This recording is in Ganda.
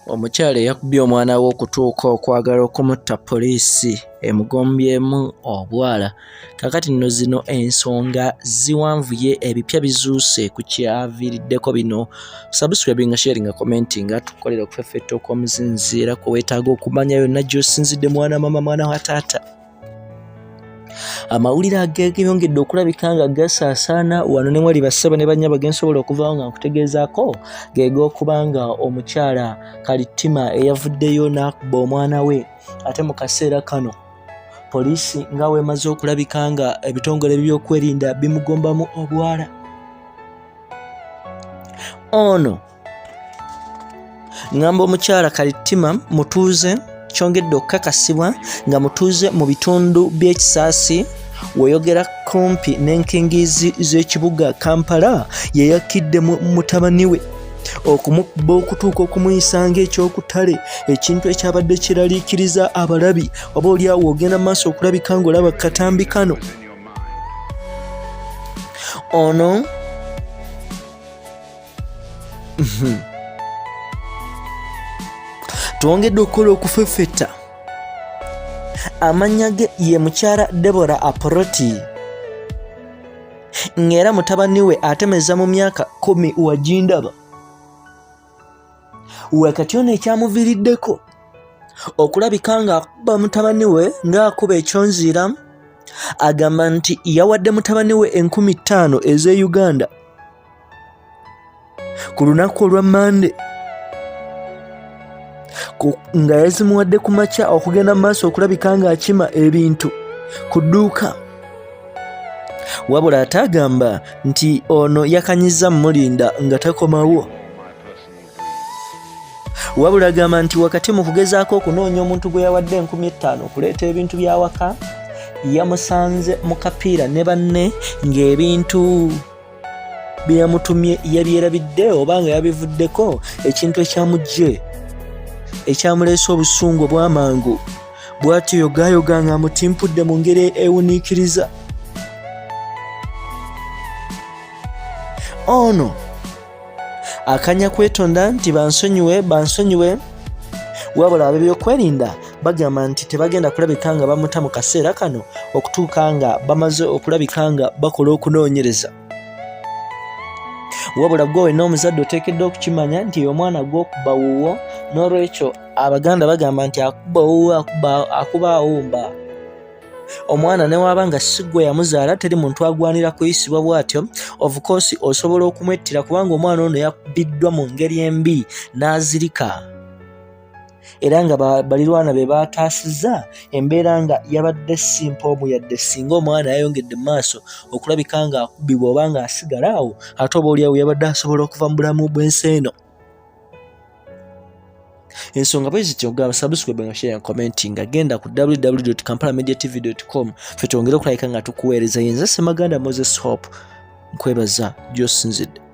Omukyala yakubye omwana we okutuuka okwagala okumutta poliisi emugombyemu obwala. Kakati nno zino ensonga ziwanvuye ebipya bizuuse ku kyaviiriddeko bino. Subscribing, sharing, commenting, tukolera okufeffetta okw'omuzinziira kwe weetaaga okumanya yonna gy'osinzidde mwana mama mwana wa taata. Amawulire ageyongedde okulabika nga gasaasaana wano ne wali bassebo ne bannya bagensobola okuvaawo nga nkutegeezaako geeg'okubanga omukyala Kalittima eyavuddeyo n'akuba omwana we ate mu kaseera kano poliisi nga weemaze okulabika nga ebitongole by'okwerinda bimugombamu obwala. Ono ngamba omukyala Kalittima mutuuze kyongedde okukakasibwa nga mutuuze mu bitundu by'ekisaasi weyogera kumpi n'enkingizi z'ekibuga Kampala yeyakidde mutabani we okumukuba okutuuka okumuyisa ng'ekyokutale, ekintu ekyabadde kiraliikiriza abalabi oba oliawo ogenda maaso okulabika ng'olaba katambi kano. Ono twongedde okukola okufeffetta. Amannya ge ye mukyala Deborah Aproti ng'era mutabani we atemeza mu myaka 10 wagindaba. Wakati ono ekyamuviiriddeko okulabika ng'akuba mutabani we ng'akuba ekyonziira, agamba nti yawadde mutabani we 50,000 ez'e Uganda ku lunaku olwa Mande nga yazimuwadde ku makya okugenda mu maaso okulabika ng'akima ebintu ku dduuka. Wabula ate agamba nti ono yakanyiza mmulinda nga takomawo. Wabula agamba nti wakati mu kugezaako okunoonya omuntu gwe yawadde 50,000 okuleeta ebintu by'awaka, yamusanze mu kapiira ne banne ng'ebintu bye yamutumye yabyerabidde oba nga yabivuddeko, ekintu ekyamujje ekyamuleese obusungu obw'amangu bw'atyo yogayoga ng'amutimpudde mu ngeri ewuniikiriza. Ono akanya kwetonda nti bansonyiwe, wabula ab'ebyokwerinda bagamba nti tebagenda kulabika nga bamuta mu kaseera kano okutuuka nga bamaze okulabika nga bakola okunoonyereza. Wabula gwe n'omuzadde oteekeddwa okukimanya nti omwana gw'okuba wuwo, n'olwekyo Abaganda bagamba nti akuba wuwo akuba awumba. Omwana ne waba nga si gwe yamuzaala teri muntu agwanira kuyisibwa bw'atyo. Of course osobola okumwettira kubanga omwana ono yakubiddwa mu ngeri embi n'azirika, era nga balirwana be baataasizza embeera nga yabadde si mpoomu yadde singa omwana yayongedde mu maaso okulabika nga akubibwa oba nga asigala awo ate oba oliawo yabadde asobola okuva mu bulamu bw'ensi eno. Ensonga bwe zityo gaba subscribe, share, commenting, agenda ku www.kampalamediatv.com ffe twongere okulabika nga tukuweereza. Yenze Ssemaganda Moses Hope nkwebaza gy'osinzidde.